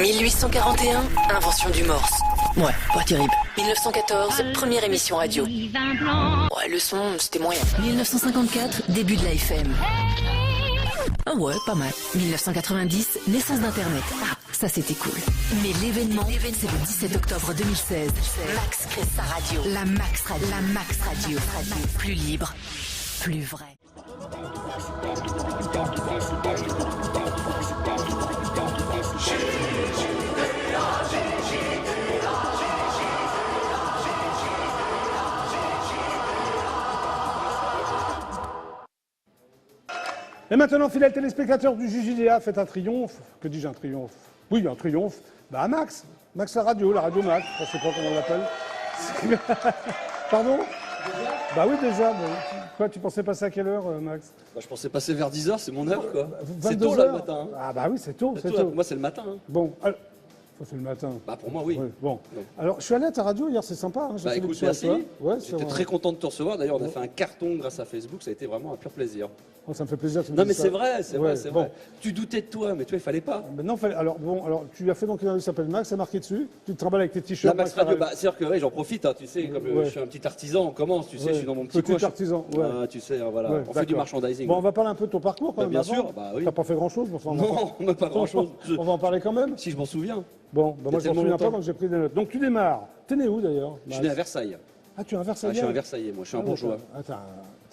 1841, invention du morse. Ouais, pas terrible. 1914, première émission radio. Ouais, le son, c'était moyen. 1954, début de la FM. Ah ouais, pas mal. 1990, naissance d'Internet. Ah, ça c'était cool. Mais l'événement, c'est le 17 octobre 2016. Max crée sa radio. La Max Radio. Plus libre, plus vrai. Et maintenant, fidèles téléspectateurs du JJDA, faites un triomphe. Que dis-je, un triomphe? Oui, un triomphe. Bah, à Max. Max la radio Max. Je sais pas comment on l'appelle. Pardon? Bah oui, déjà. Quoi, tu pensais passer à quelle heure, Max? Bah, je pensais passer vers 10h, c'est mon heure, quoi. 22 C'est tôt, là, le matin. Hein. Ah bah oui, c'est tôt. Pour moi, c'est le matin. Hein. Bon, alors, c'est le matin. Bah, pour moi, oui. Ouais, bon. Alors, je suis allé à ta radio hier, c'est sympa. Hein, bah, écoute, merci. Ouais, j'étais très content de te recevoir. D'ailleurs, on a fait un carton grâce à Facebook. Ça a été vraiment un pur plaisir. Oh, ça me fait plaisir. Non, mais c'est vrai, c'est vrai. Bon. Tu doutais de toi, mais toi, il fallait pas. Ben non, alors tu as fait donc une radio qui s'appelle Max, c'est marqué dessus. Tu travailles avec tes t-shirts. La Max Radio, bah, c'est sûr que j'en profite. Hein, tu sais, comme je suis un petit artisan, on commence. Tu sais, je suis dans mon petit coin. Petit artisan. Ouais. Ah, tu sais, voilà. On fait du merchandising. Bon, on va parler un peu de ton parcours quand même. Bien sûr, bah oui. T'as pas fait grand-chose. Enfin, non, on n'a pas grand-chose. On va en parler quand même. Si je m'en souviens. Bon, moi je m'en souviens pas quand j'ai pris des notes. Donc tu démarres. T'es né où d'ailleurs? Je suis né à Versailles. Ah, tu es un Versaillais? Je suis un Versaillais, moi. Je suis un bourgeois.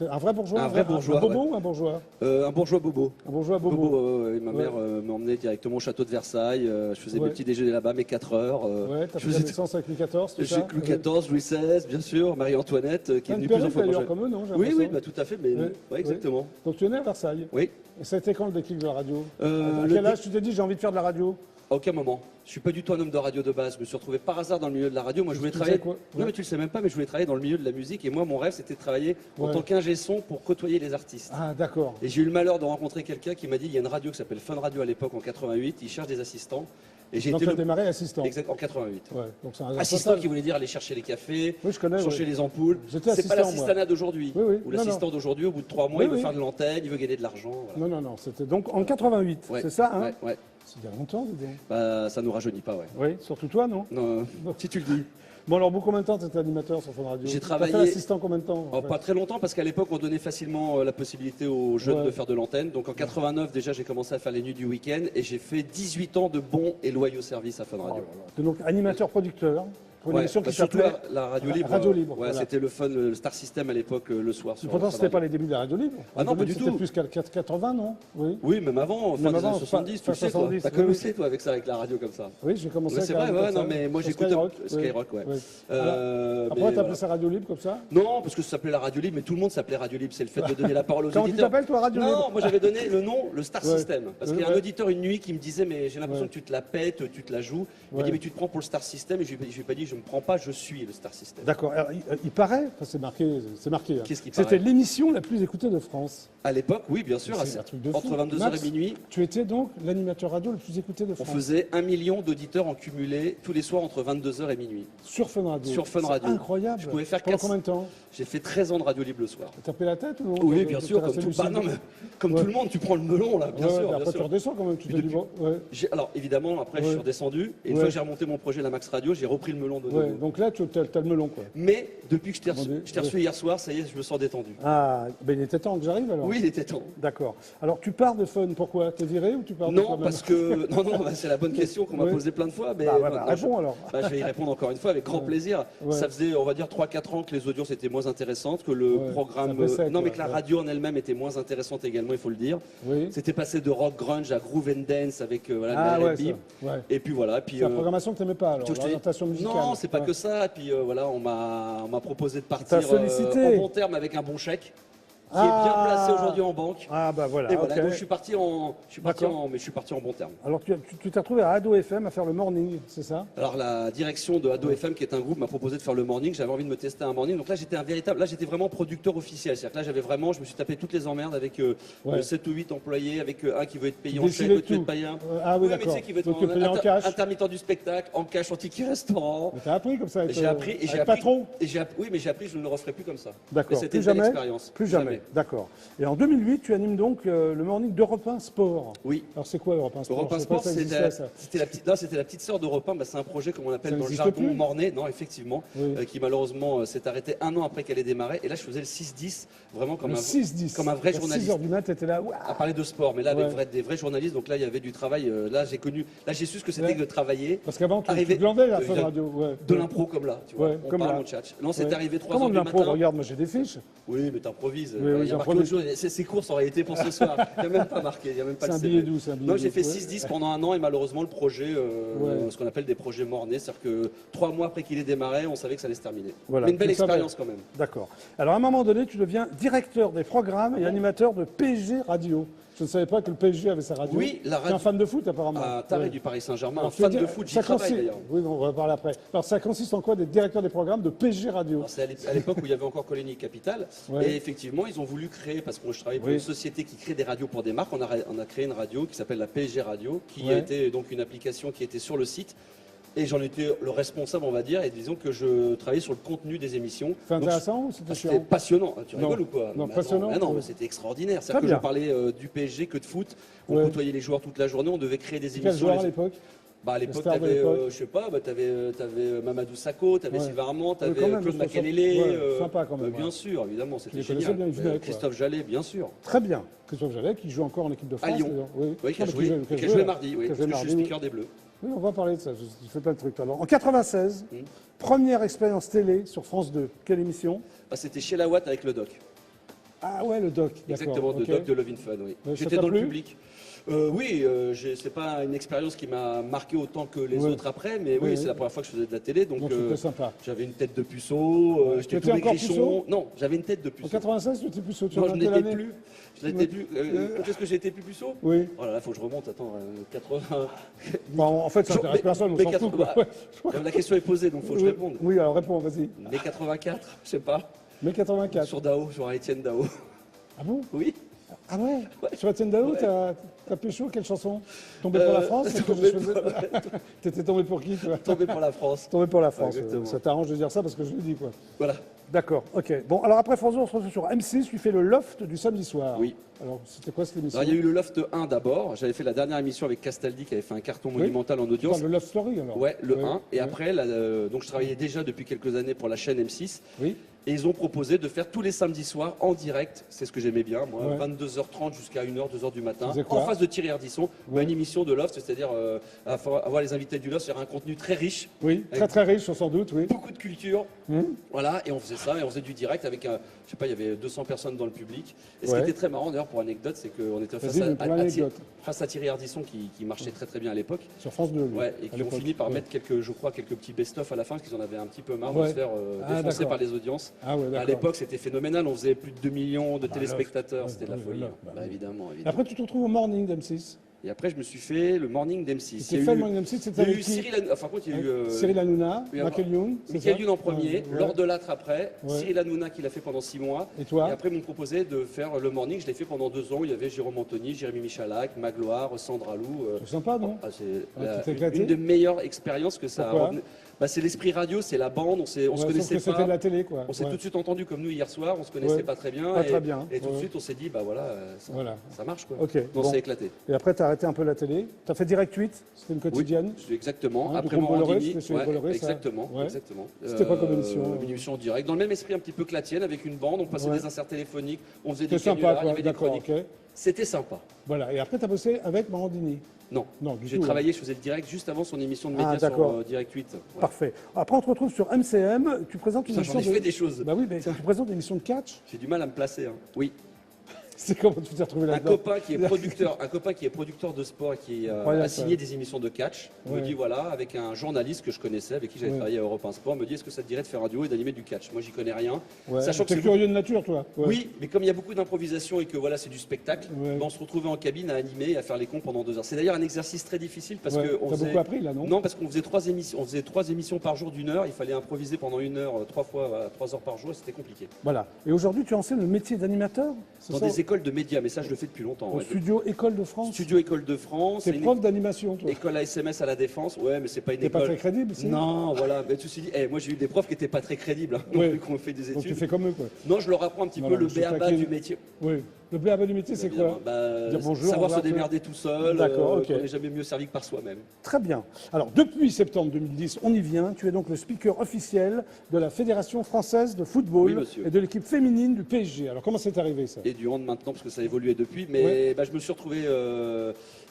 Un vrai bourgeois? Un vrai bourgeois. Un bobo ou un bourgeois? Un bourgeois bobo. Un bourgeois bobo. Ma mère m'emmenait directement au château de Versailles. Je faisais mes petits déjeuners là-bas, mes 4 heures. Ouais, t'as fait la naissance avec Louis XIV, tout ça? Louis XIV, Louis XVI, bien sûr, Marie-Antoinette, qui est venue plusieurs fois. Comme eux, non? Oui, bah, tout à fait, mais exactement. Donc tu es né à Versailles? Oui. Et ça a été quand le déclic de la radio? À quel âge tu t'es dit j'ai envie de faire de la radio? À aucun moment. Je suis pas du tout un homme de radio de base. Je me suis retrouvé par hasard dans le milieu de la radio. Moi, je voulais travailler. Non, mais tu le sais même pas, mais je voulais travailler dans le milieu de la musique. Et moi, mon rêve, c'était de travailler en tant qu'ingé son pour côtoyer les artistes. Ah, d'accord. Et j'ai eu le malheur de rencontrer quelqu'un qui m'a dit il y a une radio qui s'appelle Fun Radio à l'époque en 88. Il cherche des assistants. Et j'ai été démarré assistant. Exact, en 88. Ouais, donc c'est un assistant qui voulait dire aller chercher les cafés, chercher les ampoules. C'est pas l'assistanat d'aujourd'hui. Ou l'assistant d'aujourd'hui, au bout de 3 mois, il veut faire de l'antenne, il veut gagner de l'argent. Voilà. Non, c'était donc en 88, c'est ça, hein? Ouais. C'est il y a longtemps, dis donc. Bah, ça nous rajeunit pas, ouais. Oui, surtout toi, non? Non, si tu le dis. Bon, alors, combien de temps tu étais animateur sur Fun Radio? J'ai travaillé. Tu as fait assistant combien de temps? Pas très longtemps, parce qu'à l'époque, on donnait facilement la possibilité aux jeunes de faire de l'antenne. Donc en 89, déjà, j'ai commencé à faire les nuits du week-end et j'ai fait 18 ans de bons et loyaux services à Fun Radio. Donc, animateur-producteur. Pour une émission qui surtout s'appelait la Radio Libre. Radio Libre. Ouais, c'était le fun, le Star System à l'époque, le soir. Pourtant, c'était pas les débuts de la Radio Libre. Ah non, pas du tout. C'était plus qu'à 80, non? Oui, même avant, fin des années 70, tu sais, toi. T'as commencé, toi, avec ça, avec la radio comme ça. Oui, j'ai commencé avec c'est vrai, non, mais moi j'écoute Skyrock, ouais. Après, t'as appelé ça Radio Libre comme ça? Non, parce que ça s'appelait la Radio Libre, mais tout le monde s'appelait Radio Libre. C'est le fait de donner la parole aux auditeurs. Comment tu t'appelles, toi, Radio Libre? Non, moi j'avais donné le nom, le Star System. Parce qu'il y a un auditeur une nuit qui me disait, mais j'ai l'impression que tu te la pètes, tu te la joues. Il m'a dit, mais tu te prends pour le Star System. Et je lui ai pas dit, je me prends pas, je suis le Star System. D'accord. Il paraît, c'est marqué. Hein. Qu'est-ce qui paraît? C'était l'émission la plus écoutée de France. À l'époque, oui, bien sûr, entre 22h et minuit. Tu étais donc l'animateur radio le plus écouté de France. On faisait 1 million d'auditeurs en cumulé tous les soirs entre 22h et minuit. Sur Fun Radio. Sur Fun Radio. Incroyable. Je pouvais faire Pendant combien de temps? J'ai fait 13 ans de Radio Libre le soir. T'as tapé la tête ou non? Oui, bien sûr, comme tout le monde, tu prends le melon là, bien sûr. Après tu redescends quand même, tu te dis bon. Alors évidemment, après je suis redescendu, et une fois que j'ai remonté mon projet La Max Radio, j'ai repris le melon de nouveau. Donc là, tu as le melon quoi. Mais depuis que je t'ai reçu hier soir, ça y est, je me sens détendu. Ah, ben il était temps que j'arrive alors. Oui, il était temps. D'accord. Alors tu pars de Fun, pourquoi? T'es viré ou tu pars de Non, parce que... Non, c'est la bonne question qu'on m'a posée plein de fois. Mais réponds alors. Je vais y répondre encore une fois avec grand plaisir. Ça faisait, on va dire, 3-4 ans que les audiences étaient moins intéressantes, que le programme... Non, mais que la radio en elle-même était moins intéressante également, il faut le dire. C'était passé de rock grunge à groove and dance avec et puis voilà. C'est la programmation que t'aimais pas alors, l'orientation musicale. Non, c'est pas que ça. Et puis voilà, on m'a proposé de partir en bon terme avec un bon chèque. Qui est bien placé aujourd'hui en banque. Ah bah voilà. Et voilà, donc je suis parti en bon terme. Alors tu t'es retrouvé à Ado FM à faire le morning, c'est ça? Alors la direction de Ado FM, qui est un groupe, m'a proposé de faire le morning. J'avais envie de me tester un morning. Donc là j'étais vraiment producteur officiel. C'est-à-dire que là je me suis tapé toutes les emmerdes avec 7 ou 8 employés, avec un qui veut être payé en chèque, l'autre qui veut être payé un. Ah oui, d'accord. Mais tu sais, qui veut être en cash. Intermittent du spectacle, en cash, en ticket restaurant. Mais t'as appris comme ça. J'ai appris. Patron. Oui, mais j'ai appris, je ne le referai plus comme ça. D'accord. C'était une belle expérience. Plus jamais. Ouais. D'accord. Et en 2008, tu animes donc le morning d'Europe 1 Sport. Oui. Alors c'est quoi Europe 1 Sport? Europe 1 Sport, c'était la petite sœur d'Europe 1. C'est un projet, comme on appelle dans le jargon, morné. Non, effectivement, qui malheureusement s'est arrêté un an après qu'elle ait démarré. Et là, je faisais le 6-10, vraiment comme un vrai journaliste. 6h du mat, t'étais là. À parler de sport, mais là, avec des vrais journalistes. Donc là, il y avait du travail. Là, j'ai su ce que c'était que de travailler. Parce qu'avant, tu glandais la fin de radio. De l'impro comme là, tu vois. On parle mon tchatch. Non, c'est arrivé 3 heures du matin. Regarde, moi j'ai des fiches. Oui, mais t'improvises. Il y a marqué autre chose. C'est courses en réalité pour ce soir. Il n'y a même pas marqué. Il n'y a même pas de C'est un billet doux. Non, j'ai fait 6-10 pendant un an et malheureusement, le projet, ce qu'on appelle des projets mornés, c'est-à-dire que 3 mois après qu'il ait démarré, on savait que ça allait se terminer. Voilà, mais une belle expérience quand même. D'accord. Alors à un moment donné, tu deviens directeur des programmes et animateur de PSG Radio. Je ne savais pas que le PSG avait sa radio. Oui, la radio. Tu es un fan de foot apparemment. Un taré du Paris Saint-Germain, un fan de foot, j'y travaille d'ailleurs. Oui, on va parler après. Alors ça consiste en quoi d'être directeur des programmes de PSG Radio? C'est à l'époque où il y avait encore Coligny Capital. Et effectivement, ils ont voulu créer, parce que moi je travaille pour une société qui crée des radios pour des marques, on a créé une radio qui s'appelle la PSG Radio, qui a été donc une application qui était sur le site. Et j'en étais le responsable, on va dire, et disons que je travaillais sur le contenu des émissions. C'était intéressant ou c'était chiant? C'était passionnant. Tu rigoles ou quoi? Non, passionnant. Non, mais c'était extraordinaire. C'est-à-dire que je parlais du PSG que de foot. On côtoyait les joueurs toute la journée, on devait créer des émissions. Quel joueur à l'époque? À l'époque, tu avais, je sais pas, t'avais Mamadou Sakho, t'avais Sylvain Armand, t'avais Claude Makelele. Sympa quand même. Bien sûr, évidemment, c'était génial. Christophe Jallet, bien sûr. Très bien. Christophe Jallet, qui joue encore en équipe de France. À Lyon. Oui, qui a joué mardi, oui. Parce que je suis speaker des Bleus. Oui, on va parler de ça. Je fais plein de trucs. Alors, en 96, première expérience télé sur France 2. Quelle émission? C'était chez la Watt avec le doc. Ah ouais, le doc. Exactement, le doc de Love in Fun, oui. J'étais dans le public. Oui, c'est pas une expérience qui m'a marqué autant que les autres après, mais oui, c'est la première fois que je faisais de la télé, donc j'avais une tête de puceau, j'étais tout maigrichon. Non, j'avais une tête de puceau. En 96, tu étais puceau. Non, je n'étais plus. Qu'est-ce que j'ai été plus puceau? Oui. Oh là là, faut que je remonte. Attends, 80. Bon, en fait, ça n'intéresse personne. On s'en fout. La question est posée, donc faut que je réponde. Oui, alors réponds, vas-y. Mai 84, je sais pas. Mai 84. Sur Dao, sur Étienne Dao. Ah bon? Oui. Ah ouais, sur Étienne Dao, t'as pécho, quelle chanson? Tombé pour la France? T'étais tombé pour qui, toi? Tombé pour la France. Tombé pour la France. Ça t'arrange de dire ça parce que je le dis, quoi. Voilà. D'accord, ok. Bon, alors après France 2, on se retrouve sur M6, tu fais le Loft du samedi soir. Oui. Alors, c'était quoi cette émission? Il y a eu le Loft 1 d'abord. J'avais fait la dernière émission avec Castaldi qui avait fait un carton monumental en audience. Le Loft Story, alors? Ouais, le 1. Et après, donc je travaillais déjà depuis quelques années pour la chaîne M6. Oui. Et ils ont proposé de faire tous les samedis soirs en direct, c'est ce que j'aimais bien, moi, 22h30 jusqu'à 1h, 2h du matin, en face de Thierry Ardisson, une émission de Loft, c'est-à-dire avoir les invités du Loft, c'est un contenu très riche. Oui, très riche, sans doute, oui. Beaucoup de culture, voilà, et on faisait ça, et on faisait du direct avec, je sais pas, il y avait 200 personnes dans le public. Et ce qui était très marrant, d'ailleurs, pour anecdote, c'est qu'on était face à Thierry Ardisson, qui marchait très très bien à l'époque. Sur France 2, ouais, et qui ont fini par mettre quelques petits best-of à la fin, parce qu'ils en avaient un petit peu marre de se faire défoncer par les audiences. Ah ouais, à l'époque, c'était phénoménal. On faisait plus de 2 millions de téléspectateurs. C'était de la folie. Évidemment. Après, tu te retrouves au morning d'M6. Et après, je me suis fait le morning d'M6. Tu as fait le morning d'M6, c'était avec Cyril Hanouna, Michael Youn. Michael Youn en premier, Laure Delattre après, Cyril Hanouna qui l'a fait pendant 6 mois. Et toi? Et après, ils m'ont proposé de faire le morning. Je l'ai fait pendant 2 ans. Il y avait Jérôme Anthony, Jérémy Michalak, Magloire, Sandra Lou. C'est sympa, non? C'est une des meilleures expériences que ça a. C'est l'esprit radio, c'est la bande, on se connaissait pas. C'était de la télé, quoi. On s'est tout de suite entendu comme nous hier soir, on se connaissait pas très bien. Et tout de suite, on s'est dit, bah voilà, ça marche, quoi. Ok. On s'est éclaté. Et après, tu as arrêté un peu la télé. Tu as fait Direct 8, c'était une quotidienne. Oui, exactement. Après Morandini. Exactement. C'était quoi comme émission? Une émission en direct, dans le même esprit un petit peu que la tienne, avec une bande, on passait des inserts téléphoniques, on faisait des canulars, il y avait des chroniques. C'était sympa. Voilà. Et après, tu as bossé avec Morandini? Non, j'ai travaillé, je faisais le direct juste avant son émission de médias sur Direct 8. Ouais. Parfait. Après, on te retrouve sur MCM, tu présentes une émission J'en ai fait des choses. Bah oui, mais tu présentes une émission de catch. J'ai du mal à me placer, Oui. C'est comment tu t'es retrouvé là-dedans? Un copain qui est producteur de sport et qui a signé des émissions de catch me dit voilà, avec un journaliste que je connaissais, avec qui j'avais travaillé à Europe 1 Sport, me dit est-ce que ça te dirait de faire un duo et d'animer du catch? Moi, j'y connais rien. Sachant que c'est curieux de nature, toi. Oui, mais comme il y a beaucoup d'improvisation et que voilà, c'est du spectacle, on se retrouvait en cabine à animer et à faire les cons pendant 2 heures. C'est d'ailleurs un exercice très difficile parce que on faisait... beaucoup appris là, non? Non, parce qu'on faisait 3 émissions. On faisait 3 émissions par jour d'1 heure. Il fallait improviser pendant 1 heure, 3 heures par jour, et c'était compliqué. Voilà. Et aujourd'hui, tu enseignes le métier d'animateur? Dans des école de médias, mais ça je le fais depuis longtemps. Au studio École de France. Studio École de France. T'es prof d'animation, toi. École ASMS à la Défense, ouais, mais c'est pas une école. T'es pas très crédible, si. Non, voilà. Mais ceci dit, moi j'ai eu des profs qui étaient pas très crédibles, ouais. Qui ont fait des études. Donc tu fais comme eux, quoi. Non, je leur apprends un petit peu le b.a.-ba du métier. Oui. Le b.a.-ba du métier, c'est quoi? Dire bonjour. Savoir se démerder tout seul. D'accord, ok. On n'est jamais mieux servi que par soi-même. Très bien. Alors, depuis septembre 2010, on y vient. Tu es donc le speaker officiel de la Fédération française de football et de l'équipe féminine du PSG. Alors, comment c'est arrivé, ça? Et du hand maintenant, parce que ça a évolué depuis. Mais je me suis retrouvé...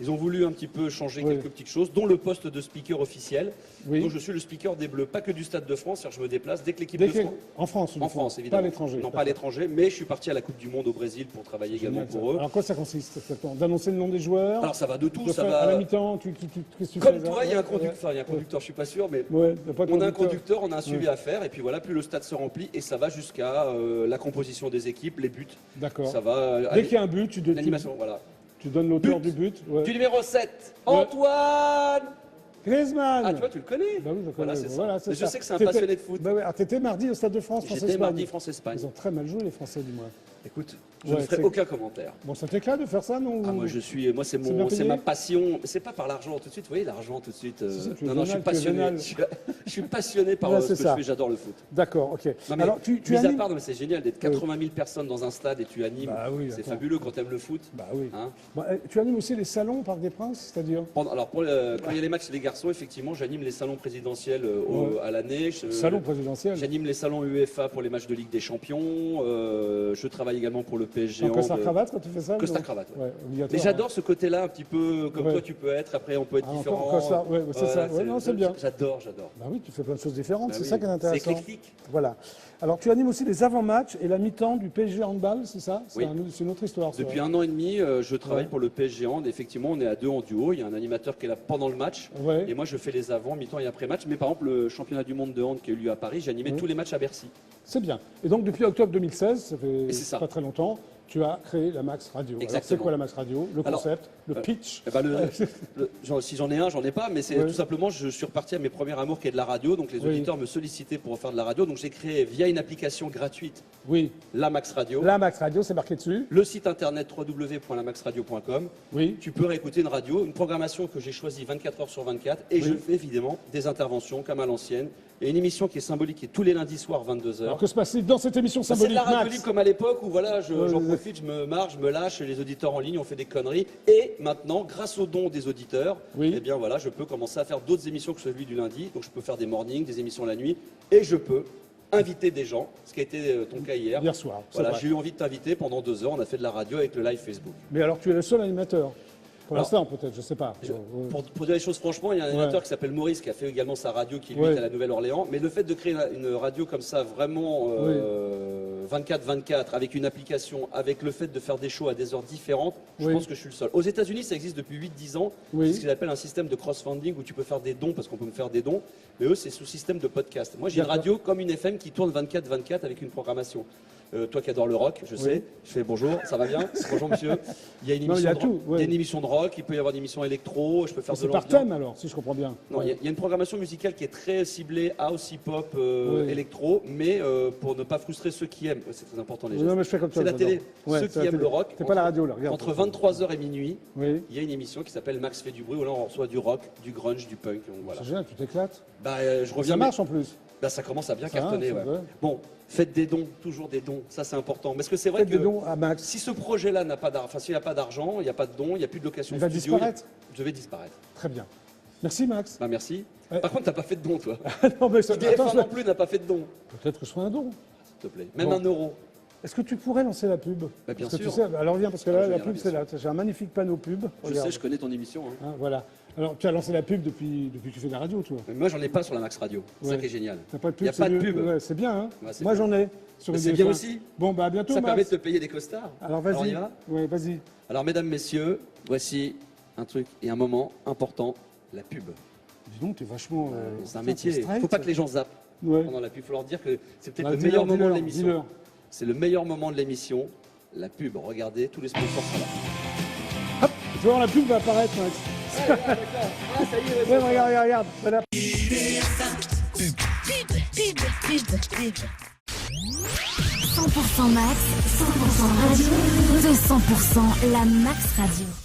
ils ont voulu un petit peu changer quelques petites choses, dont le poste de speaker officiel. Donc, je suis le speaker des Bleus, pas que du Stade de France. C'est-à-dire je me déplace dès que l'équipe de France... En France, en France, évidemment. Pas à l'étranger. Non, pas à l'étranger, mais je suis parti à la Coupe du Monde au Brésil pour travailler également pour eux. Alors, quoi ça consiste exactement? D'annoncer le nom des joueurs? Alors, ça va de tout. Ça va... À la mi-temps, qu'est-ce que tu comme fais? toi, il y a un conducteur. Enfin, il y a un conducteur, je suis pas sûr, mais on a un conducteur, on a un suivi à faire, et puis voilà, plus le stade se remplit, et ça va jusqu'à la composition des équipes, les buts. D'accord. Ça va. Dès qu'il y a un but, tu donnes l'animation, voilà. Tu donnes l'auteur du but. Du numéro 7, Antoine Griezmann. Ah, tu vois, tu le connais. Bah oui, je le connais. Voilà, c'est ça. Voilà, mais je sais que c'est un passionné de foot. Bah oui, alors t'étais mardi au Stade de France, France-Espagne. J'étais mardi France-Espagne. Ils ont très mal joué, les Français, dis-moi. Écoute, je ne ferai aucun commentaire. Bon, ça t'éclate de faire ça, non? Ah, moi, c'est ma passion. C'est pas par l'argent tout de suite. Vous voyez, l'argent tout de suite. Non, je suis passionné. Je suis passionné par ce que je fais. J'adore le foot. D'accord, ok. Alors, tu animes. À part, c'est génial d'être 80 000 personnes dans un stade et tu animes. C'est fabuleux quand tu aimes le foot. Bah oui. Tu animes aussi les salons au Parc des Princes, c'est-à-dire? Alors, quand il y a les matchs des garçons, effectivement, j'anime les salons présidentiels à l'année. Salon présidentiel. J'anime les salons UEFA pour les matchs de Ligue des Champions. Je travaille également pour le PSG. En costard-cravate quand tu fais ça? Costard-cravate, mais j'adore ce côté-là, un petit peu comme toi tu peux être. Après, on peut être différent. C'est ça. Non, c'est bien. J'adore. Bah oui, tu fais plein de choses différentes. C'est ça qui est intéressant. C'est éclectique. Voilà. Alors, tu animes aussi les avant-matchs et la mi-temps du PSG Handball, c'est ça? C'est une autre histoire. Depuis 1 an et demi, je travaille pour le PSG Hand. Effectivement, on est à 2 en duo. Il y a un animateur qui est là pendant le match. Et moi, je fais les avant, mi-temps et après-match. Mais par exemple, le championnat du monde de hand qui a eu lieu à Paris, j'ai animé tous les matchs à Bercy. C'est bien. Et donc, depuis octobre 2016, ça fait pas très longtemps, tu as créé la Max Radio. Exactement. C'est quoi la Max Radio? Le concept, le pitch? Si j'en ai un, j'en ai pas, mais c'est tout simplement, je suis reparti à mes premiers amours qui est de la radio. Donc les auditeurs me sollicitaient pour faire de la radio. Donc j'ai créé via une application gratuite la Max Radio. La Max Radio, c'est marqué dessus. Le site internet www.lamaxradio.com. Tu peux réécouter une radio, une programmation que j'ai choisie 24 heures sur 24. Et je fais évidemment des interventions comme à l'ancienne. Et une émission qui est symbolique, qui est tous les lundis soirs 22h. Alors que se passe-t-il dans cette émission symbolique? C'est de la radio libre comme à l'époque où voilà, j'en profite, je me marre, je me lâche, les auditeurs en ligne, on fait des conneries. Et maintenant, grâce aux dons des auditeurs, eh bien voilà, je peux commencer à faire d'autres émissions que celui du lundi. Donc je peux faire des mornings, des émissions la nuit, et je peux inviter des gens, ce qui a été ton cas hier. Hier soir. Voilà, j'ai eu envie de t'inviter pendant 2 heures, on a fait de la radio avec le live Facebook. Mais alors tu es le seul animateur? Pour l'instant, peut-être, je sais pas. Pour dire les choses franchement, il y a un animateur qui s'appelle Maurice qui a fait également sa radio qui lui est à la Nouvelle-Orléans. Mais le fait de créer une radio comme ça, vraiment 24/24, avec une application, avec le fait de faire des shows à des heures différentes, je pense que je suis le seul. Aux États-Unis, ça existe depuis 8-10 ans. C'est ce qu'ils appellent un système de cross-funding où tu peux faire des dons parce qu'on peut me faire des dons. Mais eux, c'est sous système de podcast. Moi, j'ai une radio comme une FM qui tourne 24/24 avec une programmation. Toi qui adore le rock, je sais, je fais bonjour, ça va bien? Bonjour monsieur. Il y a une émission de rock, il peut y avoir une émission électro, je peux faire de l'ambiance. C'est par thème alors, si je comprends bien. Non, il y a une programmation musicale qui est très ciblée house, hip-hop, électro, mais pour ne pas frustrer ceux qui aiment, c'est très important les gens. Non, mais je fais comme ça. C'est la télé. Ceux qui aiment le rock. C'est pas la radio là, regarde. Entre 23h et minuit, il y a une émission qui s'appelle Max fait du bruit où là on reçoit du rock, du grunge, du punk. C'est génial, tu t'éclates. Je reviens. Ça marche en plus. Ça commence à bien cartonner. Bon, faites des dons, toujours des dons, ça c'est important. Parce que c'est vrai que des dons à Max. Si ce projet-là n'a pas d'argent, enfin s'il n'y a pas d'argent, il n'y a pas de dons, il n'y a plus de location studio. Disparaître. Je vais disparaître. Très bien. Merci Max. Merci. Par contre, t'as pas fait de dons, toi. Non, mais TF1 non plus n'a pas fait de dons. Peut-être que je ferai un don. S'il te plaît. Même 1 euro. Est-ce que tu pourrais lancer la pub? Bien sûr. Tu sais, alors viens, parce que là, la pub, c'est là. J'ai un magnifique panneau pub. Je sais, je connais ton émission. Voilà. Alors, tu as lancé la pub depuis que tu fais de la radio, toi? Mais moi, j'en ai pas sur la Max Radio. C'est ça qui est génial. T'as pas de pub? Il n'y a pas de pub. C'est bien, hein? Moi, j'en ai. C'est bien aussi. Bon, à bientôt, Ça permet de te payer des costards. Alors, vas-y. Ouais, vas-y. Alors, mesdames, messieurs, voici un truc et un moment important, la pub. Dis donc, t'es vachement... c'est un métier. Il ne faut pas que les gens zappent pendant la pub. Il faut leur dire que c'est peut-être le meilleur moment de l'émission. C'est le meilleur moment de l'émission, la pub. Regardez, tous les sponsors sont là. Hop, tu vois, la pub va apparaître, Max. Ça y est, regarde. Voilà. Pub. 100% Max, 100% radio, 200% la Max Radio.